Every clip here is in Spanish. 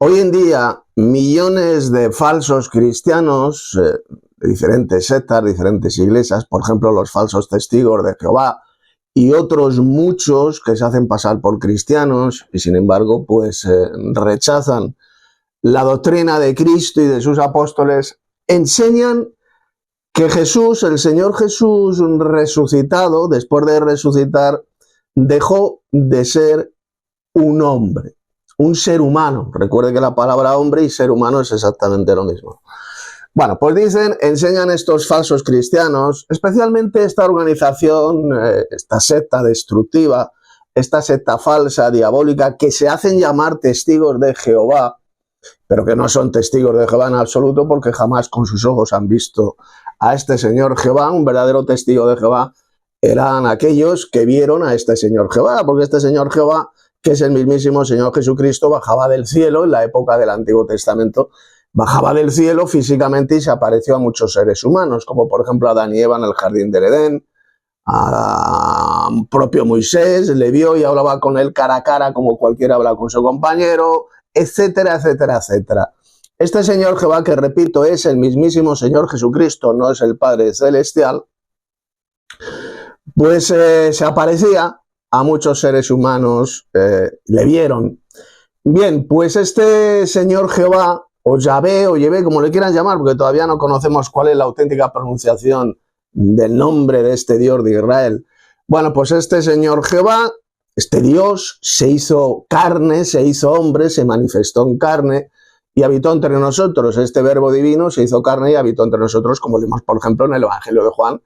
Hoy en día, millones de falsos cristianos, de diferentes sectas, diferentes iglesias, por ejemplo, los falsos testigos de Jehová y otros muchos que se hacen pasar por cristianos y sin embargo, pues rechazan la doctrina de Cristo y de sus apóstoles, enseñan que Jesús, el Señor Jesús resucitado, después de resucitar, dejó de ser un hombre, un ser humano. Recuerde que la palabra hombre y ser humano es exactamente lo mismo. Bueno, pues enseñan estos falsos cristianos, especialmente esta organización, esta secta destructiva, esta secta falsa, diabólica, que se hacen llamar testigos de Jehová, pero que no son testigos de Jehová en absoluto porque jamás con sus ojos han visto a este Señor Jehová. Un verdadero testigo de Jehová eran aquellos que vieron a este Señor Jehová, porque este Señor Jehová, que es el mismísimo Señor Jesucristo, bajaba del cielo en la época del Antiguo Testamento, bajaba del cielo físicamente y se apareció a muchos seres humanos, como por ejemplo a Adán y Eva en el jardín del Edén, a propio Moisés, le vio y hablaba con él cara a cara como cualquiera habla con su compañero, etcétera, etcétera, etcétera. Este Señor Jehová, que repito, es el mismísimo Señor Jesucristo, no es el Padre Celestial, pues se aparecía a muchos seres humanos, le vieron. Bien, pues este Señor Jehová, o Yahvé, o Yahvé, como le quieran llamar, porque todavía no conocemos cuál es la auténtica pronunciación del nombre de este Dios de Israel. Bueno, pues este Señor Jehová, este Dios, se hizo carne, se hizo hombre, se manifestó en carne y habitó entre nosotros. Este verbo divino se hizo carne y habitó entre nosotros, como leemos, por ejemplo, en el Evangelio de Juan,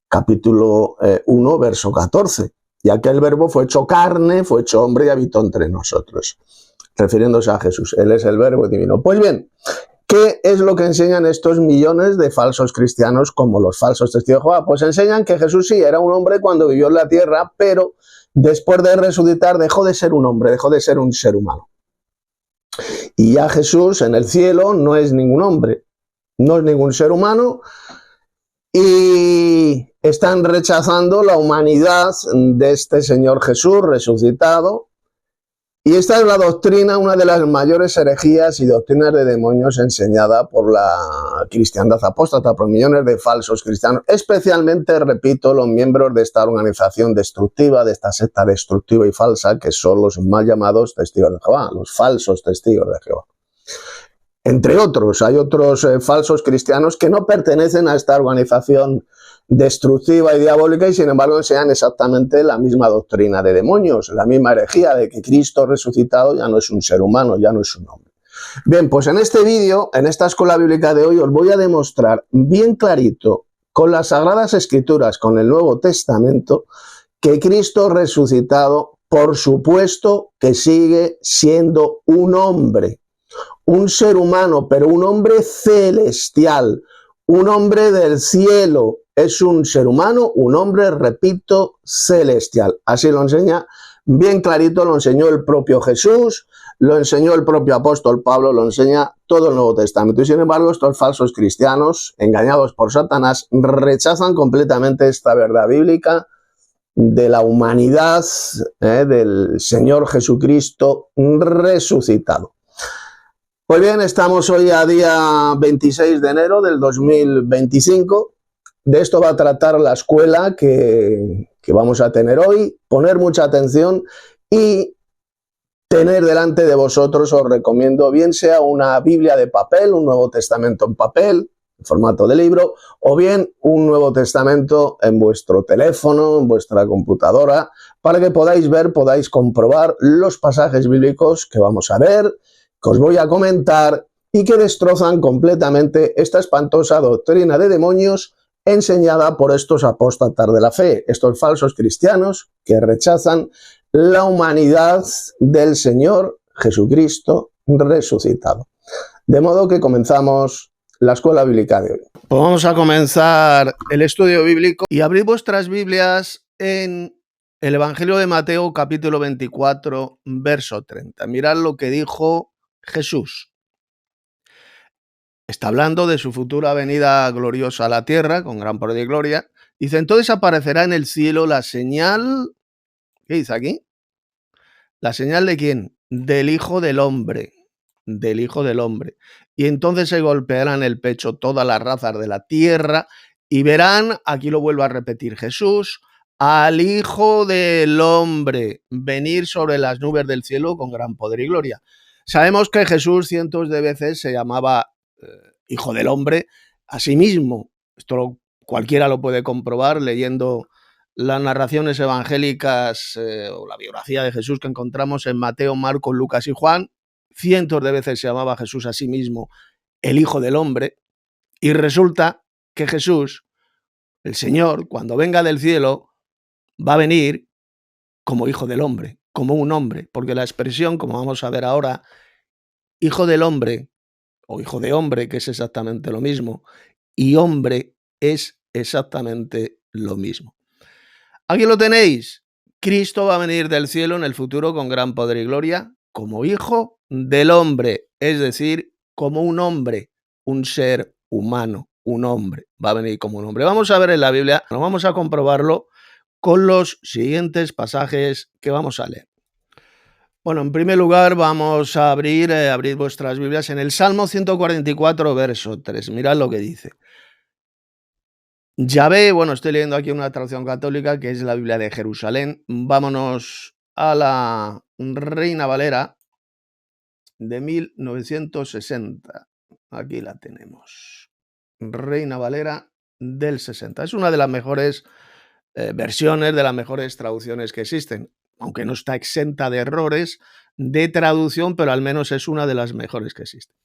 capítulo 1, verso 14. Y aquel verbo fue hecho carne, fue hecho hombre y habitó entre nosotros, refiriéndose a Jesús. Él es el verbo divino. Pues bien, ¿qué es lo que enseñan estos millones de falsos cristianos como los falsos testigos de Jehová? Pues enseñan que Jesús sí era un hombre cuando vivió en la tierra, pero después de resucitar dejó de ser un hombre, dejó de ser un ser humano. Y ya Jesús en el cielo no es ningún hombre, no es ningún ser humano, y están rechazando la humanidad de este Señor Jesús resucitado. Y esta es la doctrina, una de las mayores herejías y doctrinas de demonios enseñada por la cristiandad apóstata, por millones de falsos cristianos, especialmente, repito, los miembros de esta organización destructiva, de esta secta destructiva y falsa, que son los mal llamados testigos de Jehová, los falsos testigos de Jehová. Entre otros, hay otros falsos cristianos que no pertenecen a esta organización destructiva y diabólica y sin embargo enseñan exactamente la misma doctrina de demonios, la misma herejía de que Cristo resucitado ya no es un ser humano, ya no es un hombre. Bien, pues en este vídeo, en esta escuela bíblica de hoy, os voy a demostrar bien clarito, con las Sagradas Escrituras, con el Nuevo Testamento, que Cristo resucitado, por supuesto que sigue siendo un hombre, un ser humano, pero un hombre celestial, un hombre del cielo. Es un ser humano, un hombre, repito, celestial. Así lo enseña bien clarito, lo enseñó el propio Jesús, lo enseñó el propio apóstol Pablo, lo enseña todo el Nuevo Testamento. Y sin embargo, estos falsos cristianos, engañados por Satanás, rechazan completamente esta verdad bíblica de la humanidad del Señor Jesucristo resucitado. Pues bien, estamos hoy a día 26 de enero del 2025. De esto va a tratar la escuela que vamos a tener hoy. Poner mucha atención y tener delante de vosotros, os recomiendo, bien sea una Biblia de papel, un Nuevo Testamento en papel, en formato de libro, o bien un Nuevo Testamento en vuestro teléfono, en vuestra computadora, para que podáis ver, podáis comprobar los pasajes bíblicos que vamos a ver, que os voy a comentar y que destrozan completamente esta espantosa doctrina de demonios enseñada por estos apóstatas de la fe, estos falsos cristianos que rechazan la humanidad del Señor Jesucristo resucitado. De modo que comenzamos la escuela bíblica de hoy. Pues vamos a comenzar el estudio bíblico y abrid vuestras Biblias en el Evangelio de Mateo, capítulo 24, verso 30. Mirad lo que dijo Jesús. Está hablando de su futura venida gloriosa a la tierra, con gran poder y gloria. Dice, entonces aparecerá en el cielo la señal, ¿qué dice aquí? ¿La señal de quién? Del Hijo del Hombre. del Hijo del Hombre. Y entonces se golpearán el pecho todas las razas de la tierra y verán, aquí lo vuelvo a repetir Jesús, al Hijo del Hombre venir sobre las nubes del cielo con gran poder y gloria. Sabemos que Jesús cientos de veces se llamaba Hijo del Hombre a sí mismo. Esto cualquiera lo puede comprobar leyendo las narraciones evangélicas o la biografía de Jesús que encontramos en Mateo, Marcos, Lucas y Juan. Cientos de veces se llamaba Jesús a sí mismo el Hijo del Hombre, y resulta que Jesús, el Señor, cuando venga del cielo, va a venir como Hijo del Hombre, como un hombre, porque la expresión, como vamos a ver ahora, Hijo del Hombre o Hijo de Hombre, que es exactamente lo mismo, y hombre es exactamente lo mismo. Aquí lo tenéis. Cristo va a venir del cielo en el futuro con gran poder y gloria como Hijo del Hombre, es decir, como un hombre, un ser humano, un hombre. Va a venir como un hombre. Vamos a ver en la Biblia, vamos a comprobarlo con los siguientes pasajes que vamos a leer. Bueno, en primer lugar vamos a abrir vuestras Biblias en el Salmo 144, verso 3. Mirad lo que dice. Yahvé, bueno, estoy leyendo aquí una traducción católica que es la Biblia de Jerusalén. Vámonos a la Reina Valera de 1960. Aquí la tenemos. Reina Valera del 60. Es una de las mejores versiones, de las mejores traducciones que existen, aunque no está exenta de errores de traducción, pero al menos es una de las mejores que existen.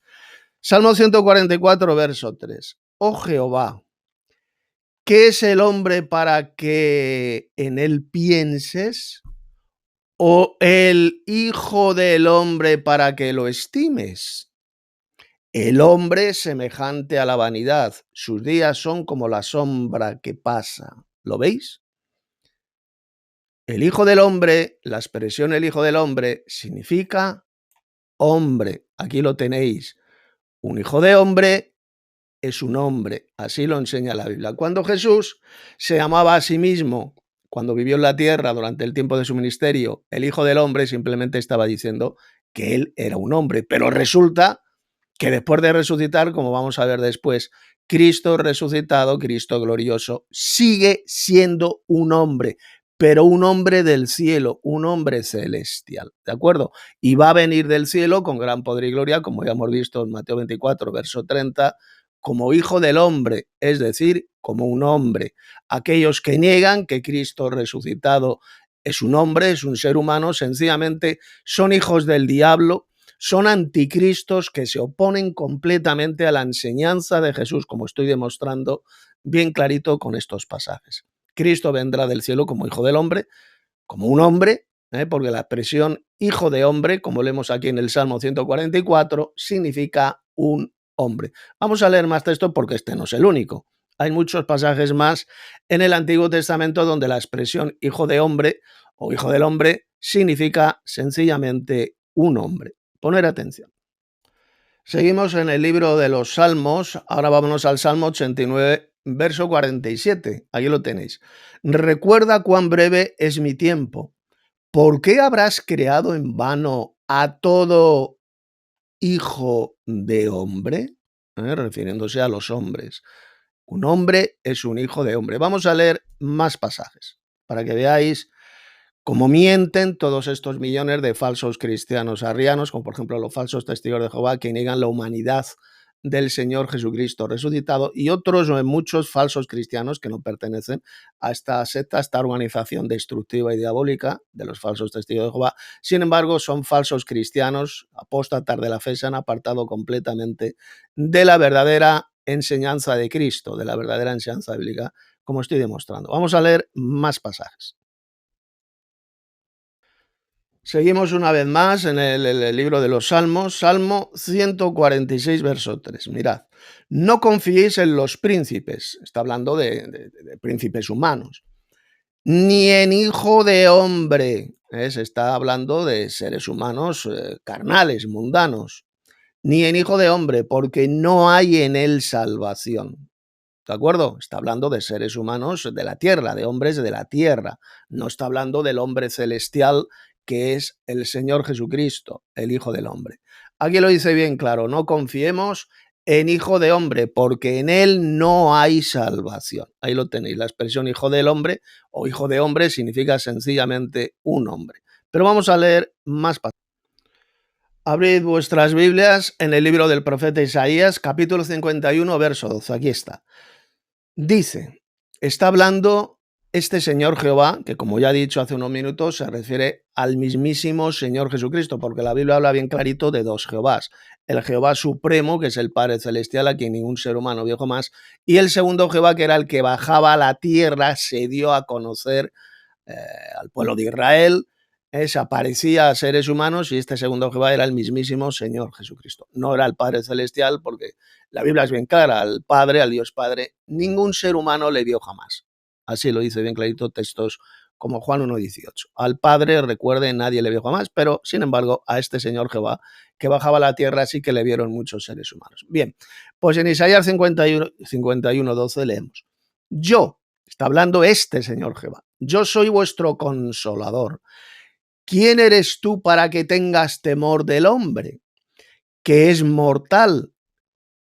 Salmo 144, verso 3. Oh Jehová, ¿qué es el hombre para que en él pienses? ¿O el hijo del hombre para que lo estimes? El hombre es semejante a la vanidad, sus días son como la sombra que pasa. ¿Lo veis? El hijo del hombre, la expresión el hijo del hombre significa hombre. Aquí lo tenéis. Un hijo de hombre es un hombre, así lo enseña la Biblia. Cuando Jesús se llamaba a sí mismo, cuando vivió en la tierra durante el tiempo de su ministerio, el Hijo del Hombre, simplemente estaba diciendo que él era un hombre, pero resulta que después de resucitar, como vamos a ver después, Cristo resucitado, Cristo glorioso, sigue siendo un hombre, pero un hombre del cielo, un hombre celestial, ¿de acuerdo? Y va a venir del cielo con gran poder y gloria, como ya hemos visto en Mateo 24, verso 30, como hijo del hombre, es decir, como un hombre. Aquellos que niegan que Cristo resucitado es un hombre, es un ser humano, sencillamente son hijos del diablo, son anticristos que se oponen completamente a la enseñanza de Jesús, como estoy demostrando bien clarito con estos pasajes. Cristo vendrá del cielo como hijo del hombre, como un hombre, porque la expresión hijo de hombre, como leemos aquí en el Salmo 144, significa un hombre. Vamos a leer más texto porque este no es el único. Hay muchos pasajes más en el Antiguo Testamento donde la expresión hijo de hombre o hijo del hombre significa sencillamente un hombre. Poner atención. Seguimos en el libro de los Salmos. Ahora vámonos al Salmo 89, verso 47. Ahí lo tenéis. Recuerda cuán breve es mi tiempo. ¿Por qué habrás creado en vano a todo hijo de hombre? Refiriéndose a los hombres. Un hombre es un hijo de hombre. Vamos a leer más pasajes para que veáis cómo mienten todos estos millones de falsos cristianos arrianos, como por ejemplo los falsos testigos de Jehová que niegan la humanidad del Señor Jesucristo resucitado, y otros muchos falsos cristianos que no pertenecen a esta secta, a esta organización destructiva y diabólica de los falsos testigos de Jehová. Sin embargo, son falsos cristianos, apóstatas de la fe, se han apartado completamente de la verdadera enseñanza de Cristo, de la verdadera enseñanza bíblica, como estoy demostrando. Vamos a leer más pasajes. Seguimos una vez más en el libro de los Salmos, Salmo 146, verso 3. Mirad, no confiéis en los príncipes, está hablando de príncipes humanos, ni en hijo de hombre, se está hablando de seres humanos carnales, mundanos, ni en hijo de hombre, porque no hay en él salvación. ¿De acuerdo? Está hablando de seres humanos de la tierra, de hombres de la tierra. No está hablando del hombre celestial que es el Señor Jesucristo, el Hijo del Hombre. Aquí lo dice bien claro, no confiemos en hijo de hombre, porque en él no hay salvación. Ahí lo tenéis, la expresión hijo del hombre o hijo de hombre significa sencillamente un hombre. Pero vamos a leer más pasajes. Abrid vuestras Biblias en el libro del profeta Isaías, capítulo 51, verso 12. Aquí está. Dice, está hablando este Señor Jehová, que como ya he dicho hace unos minutos, se refiere al mismísimo Señor Jesucristo, porque la Biblia habla bien clarito de dos Jehovás. El Jehová Supremo, que es el Padre Celestial, a quien ningún ser humano vio jamás, y el segundo Jehová, que era el que bajaba a la tierra, se dio a conocer al pueblo de Israel, se aparecía a seres humanos, y este segundo Jehová era el mismísimo Señor Jesucristo. No era el Padre Celestial, porque la Biblia es bien clara, al Padre, al Dios Padre, ningún ser humano le vio jamás. Así lo dice bien clarito textos como Juan 1:18. Al Padre, recuerde, nadie le vio jamás, pero sin embargo a este Señor Jehová que bajaba a la tierra sí que le vieron muchos seres humanos. Bien, pues en Isaías 51:12 leemos, yo, está hablando este Señor Jehová, yo soy vuestro consolador. ¿Quién eres tú para que tengas temor del hombre, que es mortal,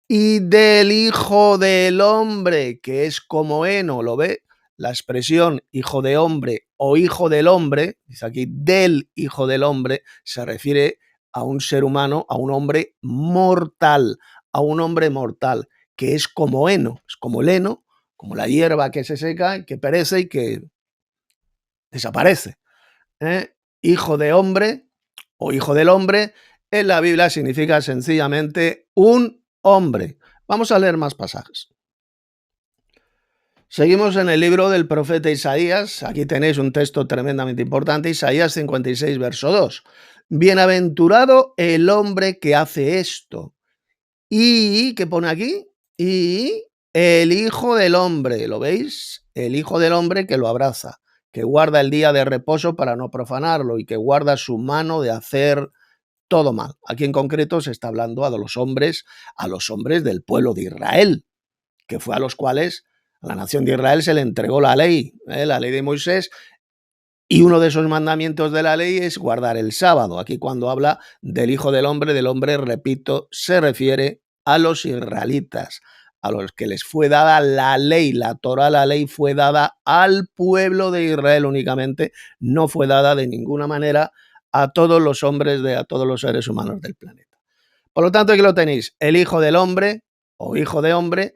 y del Hijo del Hombre, que es como heno? ¿Lo ve? La expresión hijo de hombre o hijo del hombre, dice aquí del Hijo del Hombre, se refiere a un ser humano, a un hombre mortal, que es como heno, es como el heno, como la hierba que se seca, que perece y que desaparece. Hijo de hombre o hijo del hombre en la Biblia significa sencillamente un hombre. Vamos a leer más pasajes. Seguimos en el libro del profeta Isaías. Aquí tenéis un texto tremendamente importante, Isaías 56, verso 2. Bienaventurado el hombre que hace esto. Y, ¿qué pone aquí? Y el Hijo del Hombre, ¿lo veis? El Hijo del Hombre que lo abraza, que guarda el día de reposo para no profanarlo y que guarda su mano de hacer todo mal. Aquí en concreto se está hablando a los hombres del pueblo de Israel, que fue a los cuales a la nación de Israel se le entregó la ley de Moisés, y uno de esos mandamientos de la ley es guardar el sábado. Aquí cuando habla del Hijo del Hombre, repito, se refiere a los israelitas, a los que les fue dada la ley, la Torá, la ley fue dada al pueblo de Israel únicamente, no fue dada de ninguna manera a todos los hombres, a todos los seres humanos del planeta. Por lo tanto, aquí lo tenéis, el Hijo del Hombre o Hijo de Hombre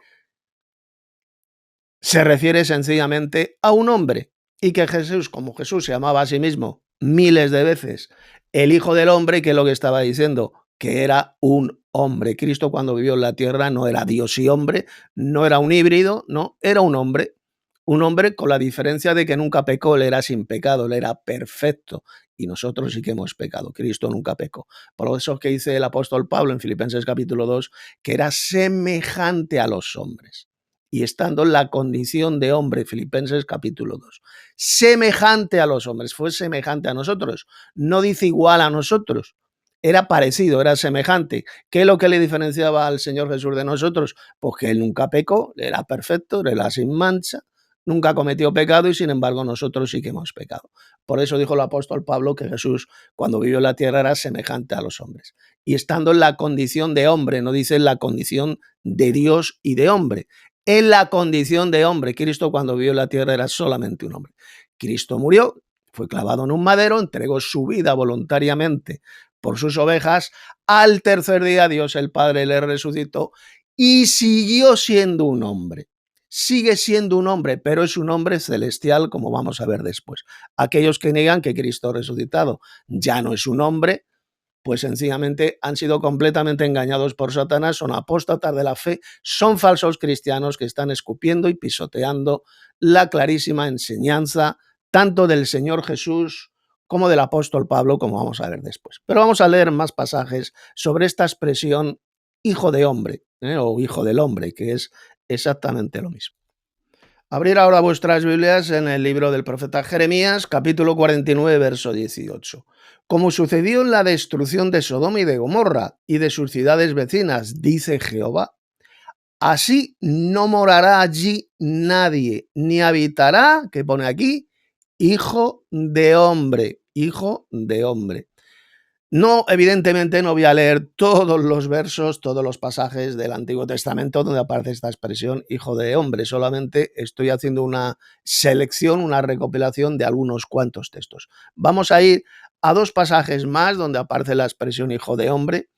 se refiere sencillamente a un hombre, y que Jesús, como Jesús se llamaba a sí mismo miles de veces el Hijo del Hombre, que es lo que estaba diciendo, que era un hombre. Cristo cuando vivió en la tierra no era Dios y hombre, no era un híbrido, no, era un hombre con la diferencia de que nunca pecó, él era sin pecado, él era perfecto, y nosotros sí que hemos pecado, Cristo nunca pecó. Por eso es que dice el apóstol Pablo en Filipenses capítulo 2, que era semejante a los hombres. Y estando en la condición de hombre, Filipenses capítulo 2, semejante a los hombres, fue semejante a nosotros, no dice igual a nosotros, era parecido, era semejante. ¿Qué es lo que le diferenciaba al Señor Jesús de nosotros? Pues que él nunca pecó, era perfecto, era sin mancha, nunca cometió pecado, y sin embargo nosotros sí que hemos pecado. Por eso dijo el apóstol Pablo que Jesús cuando vivió en la tierra era semejante a los hombres. Y estando en la condición de hombre, no dice en la condición de Dios y de hombre, en la condición de hombre. Cristo cuando vivió en la tierra era solamente un hombre. Cristo murió, fue clavado en un madero, entregó su vida voluntariamente por sus ovejas. Al tercer día Dios el Padre le resucitó y siguió siendo un hombre. Sigue siendo un hombre, pero es un hombre celestial, como vamos a ver después. Aquellos que niegan que Cristo resucitado ya no es un hombre, pues sencillamente han sido completamente engañados por Satanás, son apóstatas de la fe, son falsos cristianos que están escupiendo y pisoteando la clarísima enseñanza tanto del Señor Jesús como del apóstol Pablo, como vamos a ver después. Pero vamos a leer más pasajes sobre esta expresión hijo de hombre, o hijo del hombre, que es exactamente lo mismo. Abrir ahora vuestras Biblias en el libro del profeta Jeremías, capítulo 49, verso 18. Como sucedió en la destrucción de Sodoma y de Gomorra y de sus ciudades vecinas, dice Jehová, así no morará allí nadie, ni habitará, que pone aquí, hijo de hombre, hijo de hombre. No, evidentemente no voy a leer todos los versos, todos los pasajes del Antiguo Testamento donde aparece esta expresión hijo de hombre, solamente estoy haciendo una selección, una recopilación de algunos cuantos textos. Vamos a ir a dos pasajes más donde aparece la expresión hijo de hombre,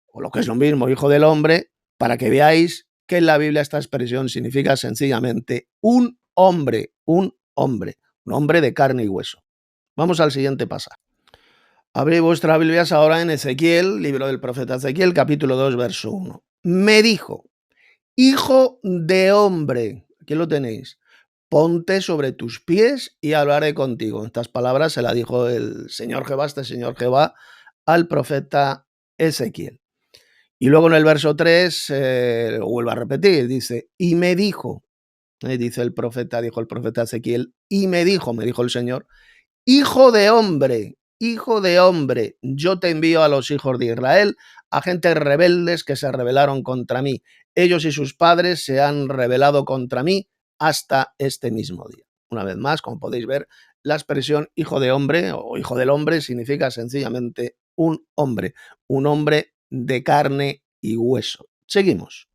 o lo que es lo mismo, hijo del hombre, para que veáis que en la Biblia esta expresión significa sencillamente un hombre, un hombre de carne y hueso. Vamos al siguiente pasaje. Abrid vuestras Biblias ahora en Ezequiel, libro del profeta Ezequiel, capítulo 2, verso 1. Me dijo, hijo de hombre, aquí lo tenéis, ponte sobre tus pies y hablaré contigo. Estas palabras se las dijo el Señor Jehová, este Señor Jehová, al profeta Ezequiel. Y luego en el verso 3 lo vuelvo a repetir, dice, y me dijo, dice el profeta, dijo el profeta Ezequiel, y me dijo el Señor, hijo de hombre, yo te envío a los hijos de Israel, a gentes rebeldes que se rebelaron contra mí. Ellos y sus padres se han rebelado contra mí hasta este mismo día. Una vez más, como podéis ver, la expresión hijo de hombre o hijo del hombre significa sencillamente un hombre de carne y hueso. Seguimos.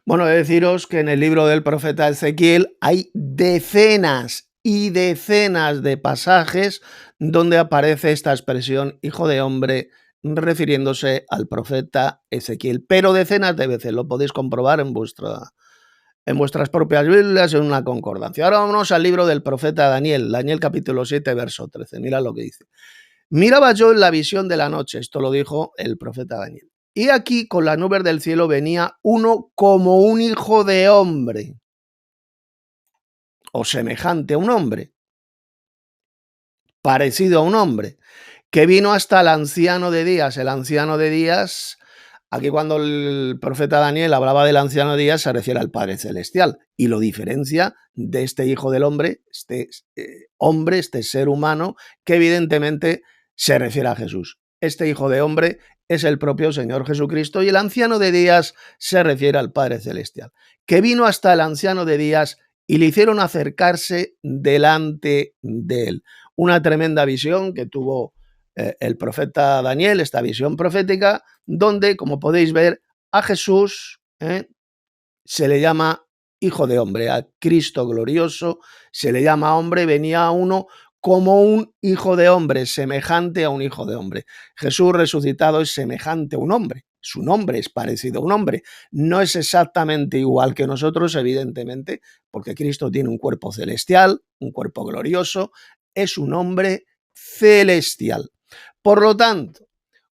Bueno, he de deciros que en el libro del profeta Ezequiel hay decenas y decenas de pasajes donde aparece esta expresión hijo de hombre refiriéndose al profeta Ezequiel, pero decenas de veces, lo podéis comprobar en vuestras propias Biblias, en una concordancia. Ahora vámonos al libro del profeta Daniel, Daniel capítulo 7, verso 13. Mira lo que dice. Miraba yo en la visión de la noche, esto lo dijo el profeta Daniel. Y aquí con las nubes del cielo venía uno como un hijo de hombre, o semejante a un hombre, parecido a un hombre, que vino hasta el anciano de días. El anciano de días, aquí cuando el profeta Daniel hablaba del anciano de días, se refiere al Padre Celestial y lo diferencia de este hijo del hombre, este ser humano, que evidentemente se refiere a Jesús. Este hijo de hombre es el propio Señor Jesucristo y el anciano de días se refiere al Padre Celestial, que vino hasta el anciano de días y le hicieron acercarse delante de él. Una tremenda visión que tuvo el profeta Daniel, esta visión profética, donde, como podéis ver, a Jesús se le llama hijo de hombre, a Cristo glorioso se le llama hombre, venía uno como un hijo de hombre, semejante a un hijo de hombre. Jesús resucitado es semejante a un hombre, su nombre es parecido a un hombre, no es exactamente igual que nosotros, evidentemente, porque Cristo tiene un cuerpo celestial, un cuerpo glorioso, es un hombre celestial. Por lo tanto,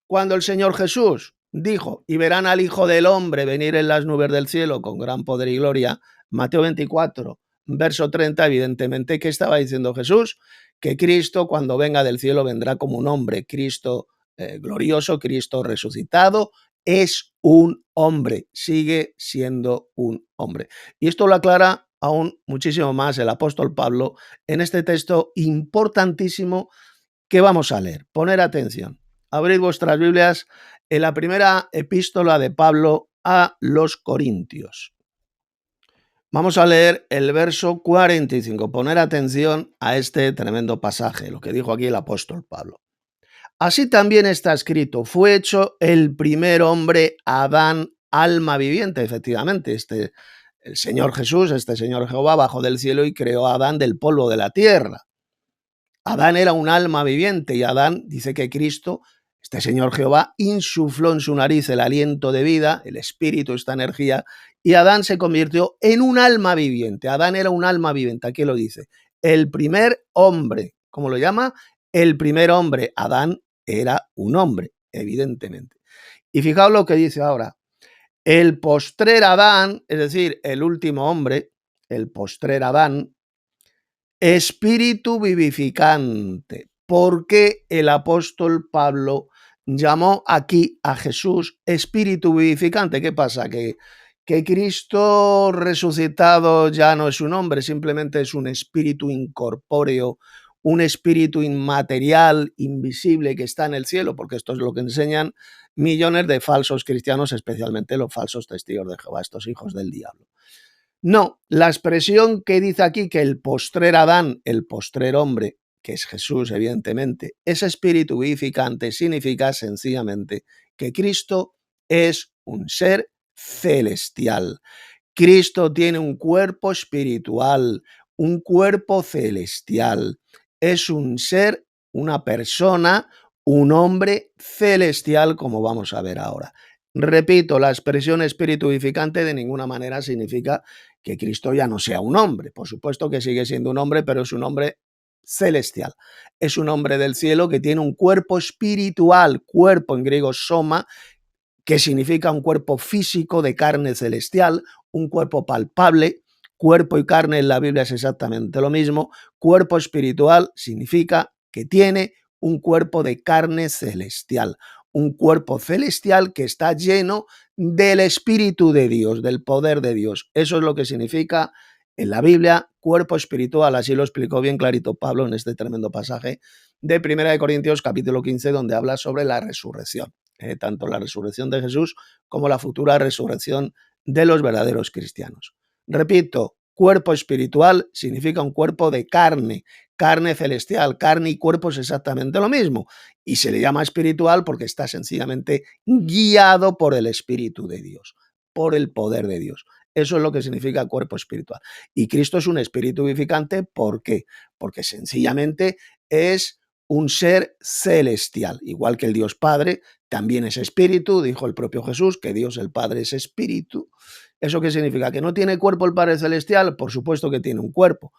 cuando el Señor Jesús dijo, y verán al Hijo del Hombre venir en las nubes del cielo con gran poder y gloria, Mateo 24, verso 30, evidentemente, ¿qué estaba diciendo Jesús? Que Cristo cuando venga del cielo vendrá como un hombre, Cristo glorioso, Cristo resucitado, es un hombre, sigue siendo un hombre. Y esto lo aclara aún muchísimo más el apóstol Pablo en este texto importantísimo que vamos a leer. Poner atención. Abrid vuestras Biblias en la primera epístola de Pablo a los Corintios. Vamos a leer el verso 45. Poner atención a este tremendo pasaje, lo que dijo aquí el apóstol Pablo. Así también está escrito, fue hecho el primer hombre, Adán, alma viviente. Efectivamente, el Señor Jesús, este Señor Jehová, bajó del cielo y creó a Adán del polvo de la tierra. Adán era un alma viviente y Adán dice que Cristo, este Señor Jehová, insufló en su nariz el aliento de vida, el espíritu, esta energía, y Adán se convirtió en un alma viviente. Adán era un alma viviente, aquí lo dice. El primer hombre, ¿cómo lo llama? El primer hombre. Adán era un hombre, evidentemente. Y fijaos lo que dice ahora. El postrer Adán, es decir, el último hombre, el postrer Adán, espíritu vivificante. ¿Por qué el apóstol Pablo llamó aquí a Jesús espíritu vivificante? ¿Qué pasa? Que Cristo resucitado ya no es un hombre, simplemente es un espíritu incorpóreo, un espíritu inmaterial, invisible, que está en el cielo, porque esto es lo que enseñan millones de falsos cristianos, especialmente los falsos testigos de Jehová, estos hijos del diablo. No, la expresión que dice aquí que el postrer Adán, el postrer hombre, que es Jesús, evidentemente, ese espíritu vivificante significa sencillamente que Cristo es un ser celestial. Cristo tiene un cuerpo espiritual, un cuerpo celestial. Es un ser, una persona, un hombre celestial, como vamos a ver ahora. Repito, la expresión espíritu vivificante de ninguna manera significa que Cristo ya no sea un hombre. Por supuesto que sigue siendo un hombre, pero es un hombre celestial. Es un hombre del cielo que tiene un cuerpo espiritual, cuerpo en griego soma, que significa un cuerpo físico de carne celestial, un cuerpo palpable. Cuerpo y carne en la Biblia es exactamente lo mismo. Cuerpo espiritual significa que tiene un cuerpo de carne celestial, un cuerpo celestial que está lleno del Espíritu de Dios, del poder de Dios. Eso es lo que significa en la Biblia cuerpo espiritual. Así lo explicó bien clarito Pablo en este tremendo pasaje de 1 Corintios capítulo 15, donde habla sobre la resurrección. Tanto la resurrección de Jesús como la futura resurrección de los verdaderos cristianos. Repito, cuerpo espiritual significa un cuerpo de carne, carne celestial, carne y cuerpo es exactamente lo mismo. Y se le llama espiritual porque está sencillamente guiado por el Espíritu de Dios, por el poder de Dios. Eso es lo que significa cuerpo espiritual. Y Cristo es un espíritu vivificante, ¿por qué? Porque sencillamente es un ser celestial, igual que el Dios Padre también es espíritu, dijo el propio Jesús, que Dios el Padre es espíritu. ¿Eso qué significa? ¿Que no tiene cuerpo el Padre Celestial? Por supuesto que tiene un cuerpo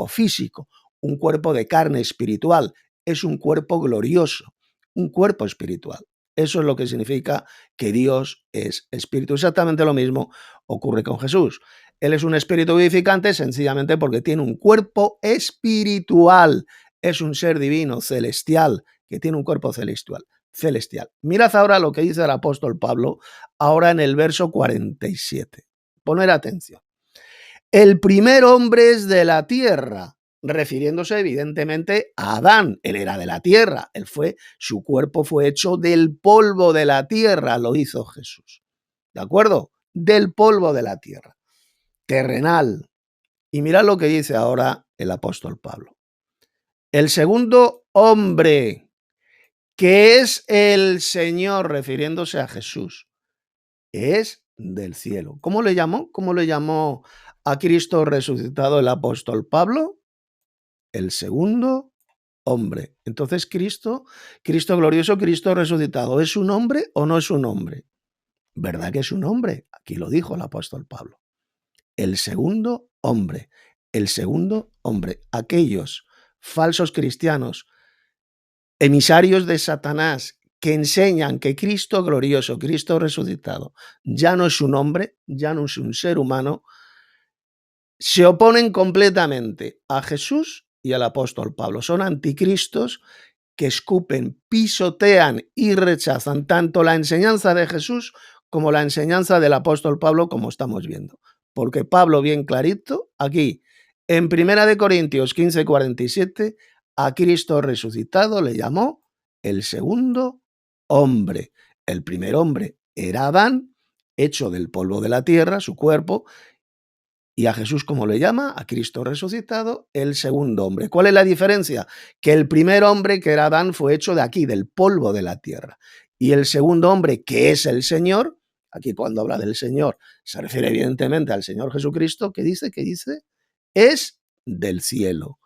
físico, un cuerpo de carne espiritual, es un cuerpo glorioso, un cuerpo espiritual. Eso es lo que significa que Dios es espíritu. Exactamente lo mismo ocurre con Jesús. Él es un espíritu vivificante sencillamente porque tiene un cuerpo espiritual. Es un ser divino, celestial, que tiene un cuerpo celestial. Mirad ahora lo que dice el apóstol Pablo, ahora en el verso 47. Poner atención. El primer hombre es de la tierra, refiriéndose evidentemente a Adán. Él era de la tierra, su cuerpo fue hecho del polvo de la tierra, lo hizo Jesús. ¿De acuerdo? Del polvo de la tierra, terrenal. Y mirad lo que dice ahora el apóstol Pablo. El segundo hombre, que es el Señor, refiriéndose a Jesús, es del cielo. ¿Cómo le llamó? ¿Cómo le llamó a Cristo resucitado el apóstol Pablo? El segundo hombre. Entonces Cristo glorioso, Cristo resucitado, ¿es un hombre o no es un hombre? ¿Verdad que es un hombre? Aquí lo dijo el apóstol Pablo. El segundo hombre. El segundo hombre. Aquellos falsos cristianos, emisarios de Satanás, que enseñan que Cristo glorioso, Cristo resucitado, ya no es un hombre, ya no es un ser humano, se oponen completamente a Jesús y al apóstol Pablo. Son anticristos que escupen, pisotean y rechazan tanto la enseñanza de Jesús como la enseñanza del apóstol Pablo, como estamos viendo. Porque Pablo, bien clarito, aquí, en 1 Corintios 15:47, a Cristo resucitado le llamó el segundo hombre. El primer hombre era Adán, hecho del polvo de la tierra, su cuerpo, y a Jesús, ¿cómo le llama? A Cristo resucitado, el segundo hombre. ¿Cuál es la diferencia? Que el primer hombre, que era Adán, fue hecho de aquí, del polvo de la tierra. Y el segundo hombre, que es el Señor, aquí cuando habla del Señor, se refiere evidentemente al Señor Jesucristo, ¿qué dice? ¿Qué dice? Es del cielo.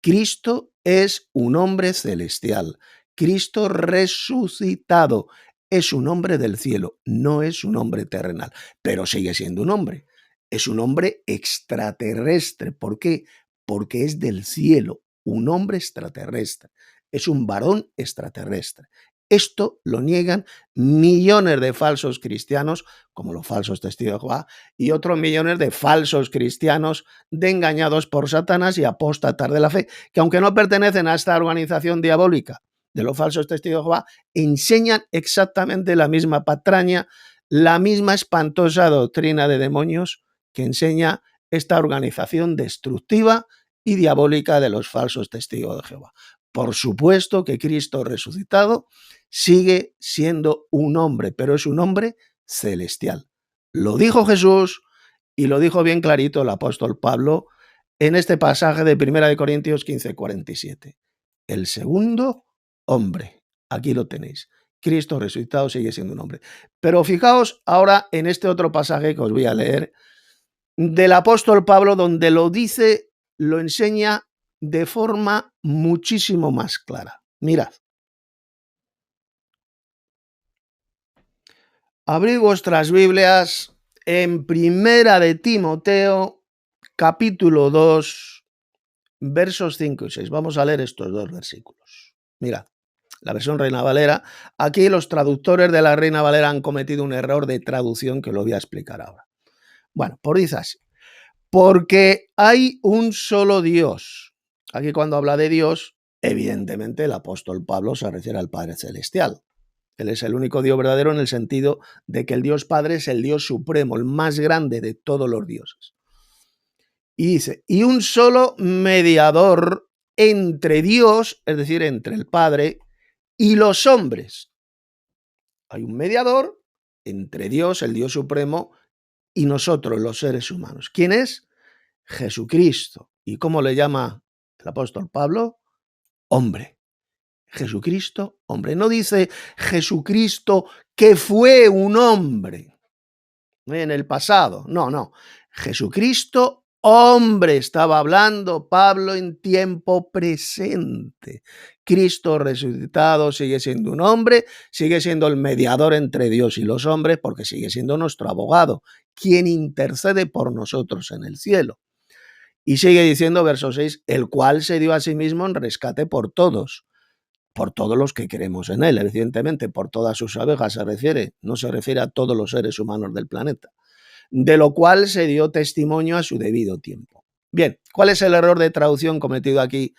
Cristo es un hombre celestial. Cristo resucitado es un hombre del cielo, no es un hombre terrenal, pero sigue siendo un hombre. Es un hombre extraterrestre. ¿Por qué? Porque es del cielo, un hombre extraterrestre. Es un varón extraterrestre. Esto lo niegan millones de falsos cristianos, como los falsos testigos de Jehová, y otros millones de falsos cristianos engañados por Satanás y apóstatas de la fe, que aunque no pertenecen a esta organización diabólica de los falsos testigos de Jehová, enseñan exactamente la misma patraña, la misma espantosa doctrina de demonios que enseña esta organización destructiva y diabólica de los falsos testigos de Jehová. Por supuesto que Cristo resucitado sigue siendo un hombre, pero es un hombre celestial. Lo dijo Jesús y lo dijo bien clarito el apóstol Pablo en este pasaje de 1 Corintios 15:47. El segundo hombre, aquí lo tenéis. Cristo resucitado sigue siendo un hombre. Pero fijaos ahora en este otro pasaje que os voy a leer del apóstol Pablo, donde lo dice, lo enseña de forma muchísimo más clara. Mirad. Abrid vuestras Biblias en Primera de Timoteo, capítulo 2, versos 5 y 6. Vamos a leer estos dos versículos. Mirad, la versión Reina Valera. Aquí los traductores de la Reina Valera han cometido un error de traducción que lo voy a explicar ahora. Bueno, por dice así. Porque hay un solo Dios. Aquí cuando habla de Dios, evidentemente el apóstol Pablo se refiere al Padre Celestial. Él es el único Dios verdadero en el sentido de que el Dios Padre es el Dios supremo, el más grande de todos los dioses. Y dice, y un solo mediador entre Dios, es decir, entre el Padre y los hombres. Hay un mediador entre Dios, el Dios supremo, y nosotros, los seres humanos. ¿Quién es? Jesucristo. ¿Y cómo le llama el apóstol Pablo? Hombre. Jesucristo, hombre. No dice Jesucristo que fue un hombre en el pasado. No, no. Jesucristo, hombre. Estaba hablando Pablo en tiempo presente. Cristo resucitado sigue siendo un hombre, sigue siendo el mediador entre Dios y los hombres, porque sigue siendo nuestro abogado, quien intercede por nosotros en el cielo. Y sigue diciendo, verso 6, el cual se dio a sí mismo en rescate por todos los que creemos en él, evidentemente, por todas sus abejas se refiere, no se refiere a todos los seres humanos del planeta, de lo cual se dio testimonio a su debido tiempo. Bien, ¿cuál es el error de traducción cometido aquí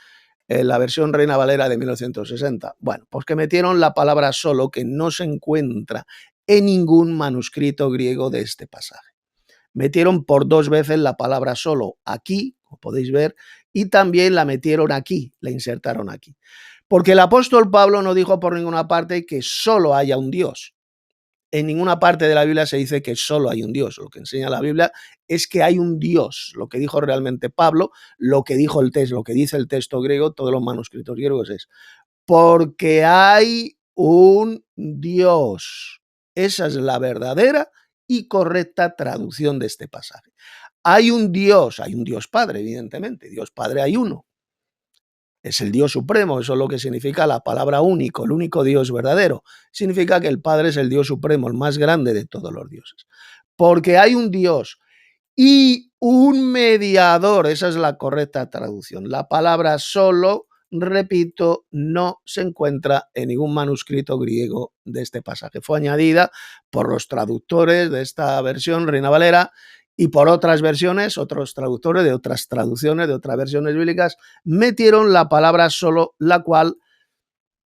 en la versión Reina Valera de 1960? Bueno, pues que metieron la palabra solo, que no se encuentra en ningún manuscrito griego de este pasaje. Metieron por dos veces la palabra solo aquí, como podéis ver, y también la metieron aquí, la insertaron aquí. Porque el apóstol Pablo no dijo por ninguna parte que solo haya un Dios. En ninguna parte de la Biblia se dice que solo hay un Dios. Lo que enseña la Biblia es que hay un Dios. Lo que dijo realmente Pablo, lo que dijo el texto, lo que dice el texto griego, todos los manuscritos griegos es porque hay un Dios. Esa es la verdadera y correcta traducción de este pasaje. Hay un Dios Padre, evidentemente. Dios Padre hay uno. Es el Dios supremo, eso es lo que significa la palabra único, el único Dios verdadero. Significa que el Padre es el Dios supremo, el más grande de todos los dioses. Porque hay un Dios y un mediador, esa es la correcta traducción. La palabra solo, repito, no se encuentra en ningún manuscrito griego de este pasaje. Fue añadida por los traductores de esta versión, Reina Valera, y por otras versiones, otros traductores de otras traducciones, de otras versiones bíblicas, metieron la palabra solo, la cual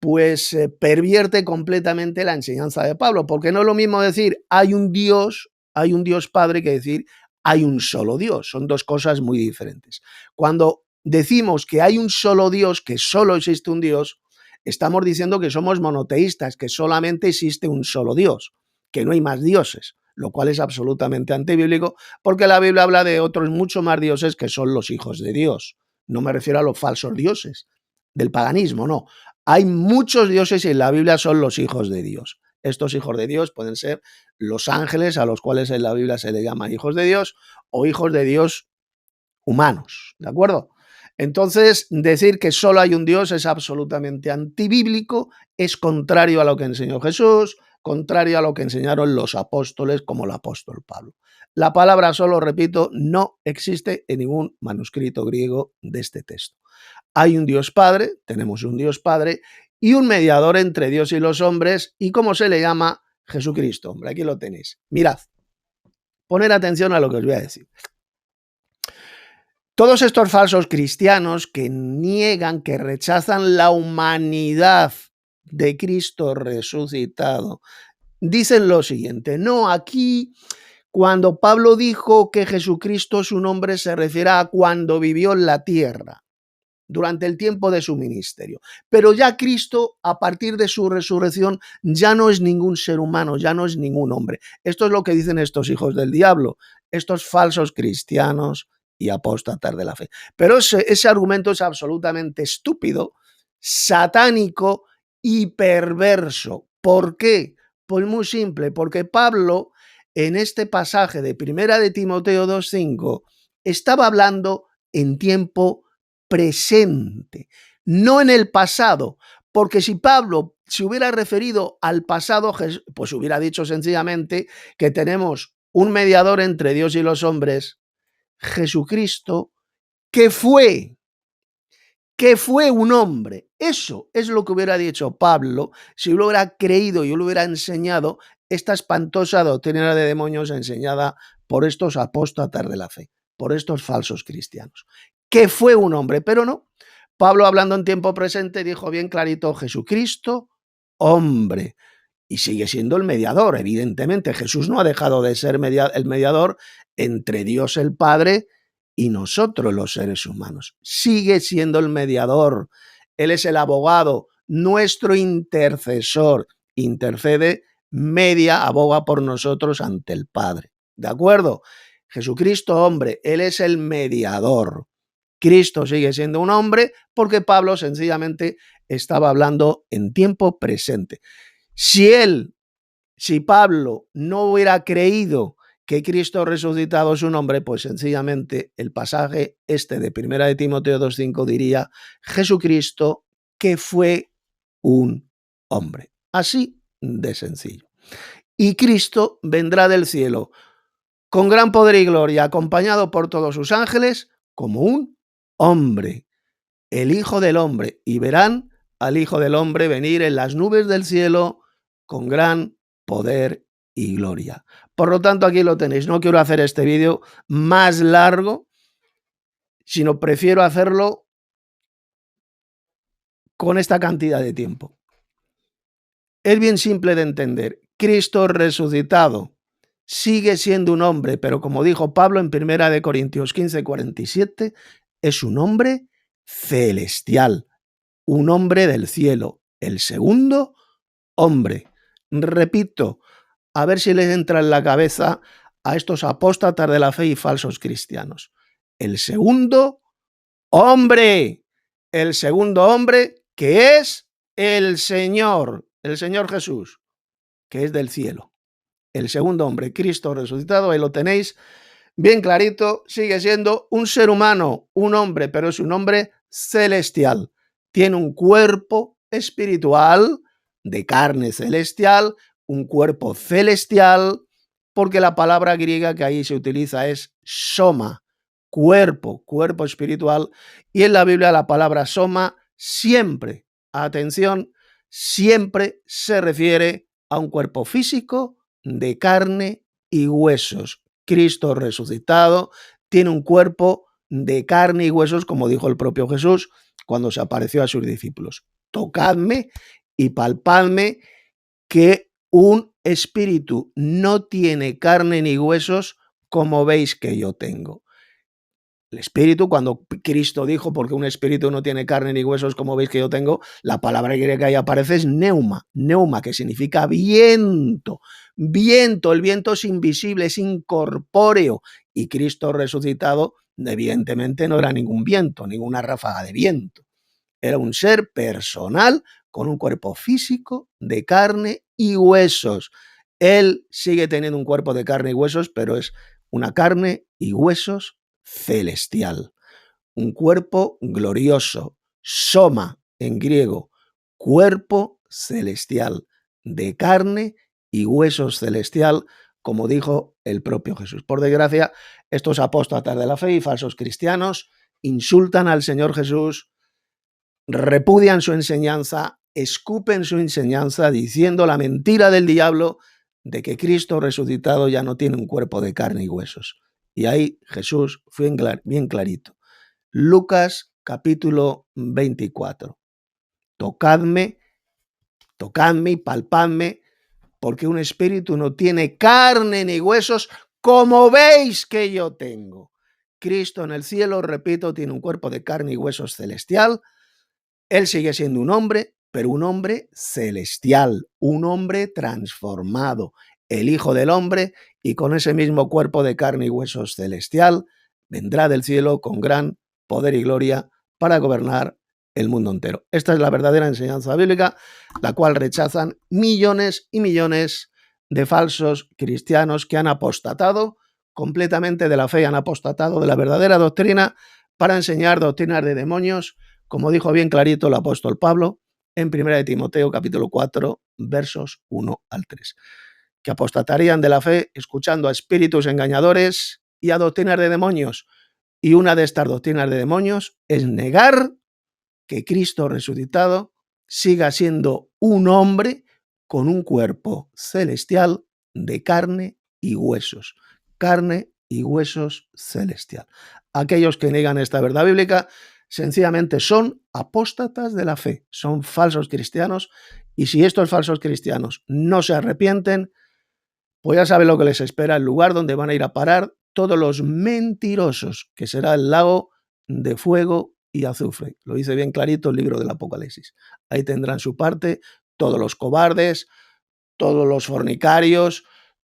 pues pervierte completamente la enseñanza de Pablo, porque no es lo mismo decir hay un Dios Padre que decir hay un solo Dios. Son dos cosas muy diferentes. Cuando decimos que hay un solo Dios, que solo existe un Dios, estamos diciendo que somos monoteístas, que solamente existe un solo Dios, que no hay más dioses, lo cual es absolutamente antibíblico, porque la Biblia habla de otros mucho más dioses que son los hijos de Dios. No me refiero a los falsos dioses del paganismo, no. Hay muchos dioses y en la Biblia son los hijos de Dios. Estos hijos de Dios pueden ser los ángeles, a los cuales en la Biblia se le llama hijos de Dios, o hijos de Dios humanos, ¿de acuerdo? Entonces, decir que solo hay un Dios es absolutamente antibíblico, es contrario a lo que enseñó Jesús, contrario a lo que enseñaron los apóstoles como el apóstol Pablo. La palabra solo, repito, no existe en ningún manuscrito griego de este texto. Hay un Dios Padre, tenemos un Dios Padre y un mediador entre Dios y los hombres, y ¿cómo se le llama? Jesucristo, hombre, aquí lo tenéis. Mirad, poner atención a lo que os voy a decir. Todos estos falsos cristianos que niegan, que rechazan la humanidad de Cristo resucitado, dicen lo siguiente, no, aquí cuando Pablo dijo que Jesucristo es un hombre se refiere a cuando vivió en la tierra, durante el tiempo de su ministerio. Pero ya Cristo, a partir de su resurrección, ya no es ningún ser humano, ya no es ningún hombre. Esto es lo que dicen estos hijos del diablo, estos falsos cristianos y apóstatas de la fe. Pero ese argumento es absolutamente estúpido, satánico y perverso. ¿Por qué? Pues muy simple, porque Pablo en este pasaje de 1 de Timoteo 2:5 estaba hablando en tiempo presente, no en el pasado, porque si Pablo se hubiera referido al pasado, pues hubiera dicho sencillamente que tenemos un mediador entre Dios y los hombres, Jesucristo, que fue un hombre. Eso es lo que hubiera dicho Pablo si lo hubiera creído y lo hubiera enseñado esta espantosa doctrina de demonios enseñada por estos apóstatas de la fe, por estos falsos cristianos. Que fue un hombre, pero no. Pablo, hablando en tiempo presente, dijo bien clarito: Jesucristo, hombre. Y sigue siendo el mediador, evidentemente. Jesús no ha dejado de ser el mediador entre Dios el Padre y nosotros los seres humanos. Sigue siendo el mediador. Él es el abogado, nuestro intercesor. Intercede, media, aboga por nosotros ante el Padre. ¿De acuerdo? Jesucristo, hombre, Él es el mediador. Cristo sigue siendo un hombre porque Pablo sencillamente estaba hablando en tiempo presente. Si Pablo no hubiera creído que Cristo resucitado es un hombre, pues sencillamente el pasaje de 1 de Timoteo 2:5 diría: Jesucristo, que fue un hombre. Así de sencillo. Y Cristo vendrá del cielo con gran poder y gloria, acompañado por todos sus ángeles, como un hombre, el Hijo del Hombre, y verán al Hijo del Hombre venir en las nubes del cielo con gran poder y gloria. Por lo tanto, aquí lo tenéis. No quiero hacer este vídeo más largo, sino prefiero hacerlo con esta cantidad de tiempo. Es bien simple de entender. Cristo resucitado sigue siendo un hombre, pero como dijo Pablo en 1 de Corintios 15:47, es un hombre celestial, un hombre del cielo, el segundo hombre. Repito, a ver si les entra en la cabeza a estos apóstatas de la fe y falsos cristianos. El segundo hombre que es el Señor Jesús, que es del cielo. El segundo hombre, Cristo resucitado, ahí lo tenéis bien clarito, sigue siendo un ser humano, un hombre, pero es un hombre celestial. Tiene un cuerpo espiritual de carne celestial, un cuerpo celestial, porque la palabra griega que ahí se utiliza es soma, cuerpo espiritual, y en la Biblia la palabra soma siempre, atención, siempre se refiere a un cuerpo físico de carne y huesos. Cristo resucitado tiene un cuerpo de carne y huesos, como dijo el propio Jesús cuando se apareció a sus discípulos. Tocadme y palpadme, que un espíritu no tiene carne ni huesos, como veis que yo tengo. El espíritu, cuando Cristo dijo, porque un espíritu no tiene carne ni huesos, como veis que yo tengo, la palabra griega que ahí aparece es neuma, que significa viento. Viento, el viento es invisible, es incorpóreo, y Cristo resucitado evidentemente no era ningún viento, ninguna ráfaga de viento. Era un ser personal con un cuerpo físico de carne y huesos. Él sigue teniendo un cuerpo de carne y huesos, pero es una carne y huesos celestial, un cuerpo glorioso, soma en griego, cuerpo celestial, de carne y huesos celestial, como dijo el propio Jesús. Por desgracia, estos apóstatas de la fe y falsos cristianos insultan al Señor Jesús, repudian su enseñanza, escupen su enseñanza, diciendo la mentira del diablo de que Cristo resucitado ya no tiene un cuerpo de carne y huesos. Y ahí Jesús fue bien clarito. Lucas capítulo 24. Tocadme y palpadme, porque un espíritu no tiene carne ni huesos, como veis que yo tengo. Cristo en el cielo, repito, tiene un cuerpo de carne y huesos celestial. Él sigue siendo un hombre, pero un hombre celestial, un hombre transformado, el Hijo del Hombre, y con ese mismo cuerpo de carne y huesos celestial, vendrá del cielo con gran poder y gloria para gobernar el mundo entero. Esta es la verdadera enseñanza bíblica, la cual rechazan millones y millones de falsos cristianos que han apostatado completamente de la fe, han apostatado de la verdadera doctrina para enseñar doctrinas de demonios, como dijo bien clarito el apóstol Pablo en 1 Timoteo capítulo 4, versos 1 al 3, que apostatarían de la fe escuchando a espíritus engañadores y a doctrinas de demonios. Y una de estas doctrinas de demonios es negar que Cristo resucitado siga siendo un hombre con un cuerpo celestial de carne y huesos. Carne y huesos celestial. Aquellos que niegan esta verdad bíblica sencillamente son apóstatas de la fe, son falsos cristianos, y si estos falsos cristianos no se arrepienten, pues ya saben lo que les espera, el lugar donde van a ir a parar todos los mentirosos, que será el lago de fuego y azufre. Lo dice bien clarito el libro del Apocalipsis. Ahí tendrán su parte todos los cobardes, todos los fornicarios,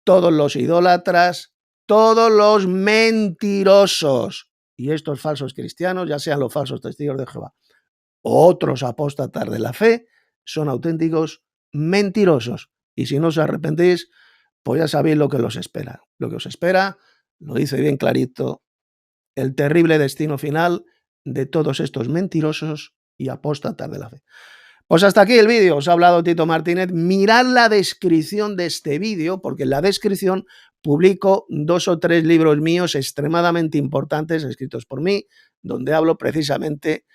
todos los idólatras, todos los mentirosos. Y estos falsos cristianos, ya sean los falsos testigos de Jehová o otros apóstatas de la fe, son auténticos mentirosos. Y si no os arrepentís, pues ya sabéis lo que os espera. Lo que os espera, lo dice bien clarito, el terrible destino final de todos estos mentirosos y apóstatas de la fe. Pues hasta aquí el vídeo, os ha hablado Tito Martínez. Mirad la descripción de este vídeo, porque en la descripción publico 2 o 3 libros míos extremadamente importantes, escritos por mí, donde hablo precisamente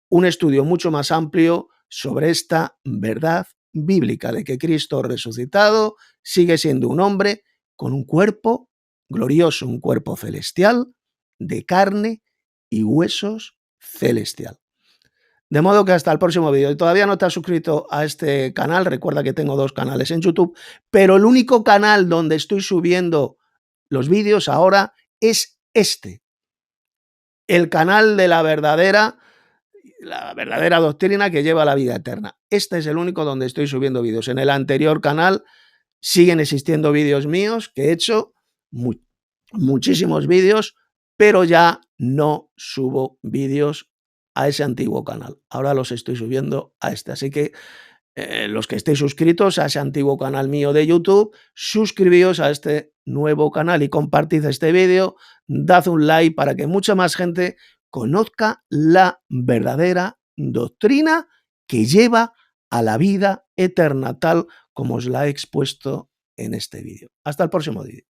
un estudio mucho más amplio sobre esta verdad bíblica de que Cristo resucitado sigue siendo un hombre con un cuerpo glorioso, un cuerpo celestial, de carne y huesos celestial. De modo que hasta el próximo vídeo. Y todavía no te has suscrito a este canal, recuerda que tengo 2 canales en YouTube, pero el único canal donde estoy subiendo los vídeos ahora es este, el canal de la verdadera doctrina que lleva a la vida eterna. Este es el único donde estoy subiendo vídeos. En el anterior canal siguen existiendo vídeos míos que he hecho, muchísimos vídeos, pero ya no subo vídeos a ese antiguo canal. Ahora los estoy subiendo a este. Así que los que estéis suscritos a ese antiguo canal mío de YouTube, suscribíos a este nuevo canal y compartid este vídeo, dad un like para que mucha más gente conozca la verdadera doctrina que lleva a la vida eterna, tal como os la he expuesto en este vídeo. Hasta el próximo vídeo.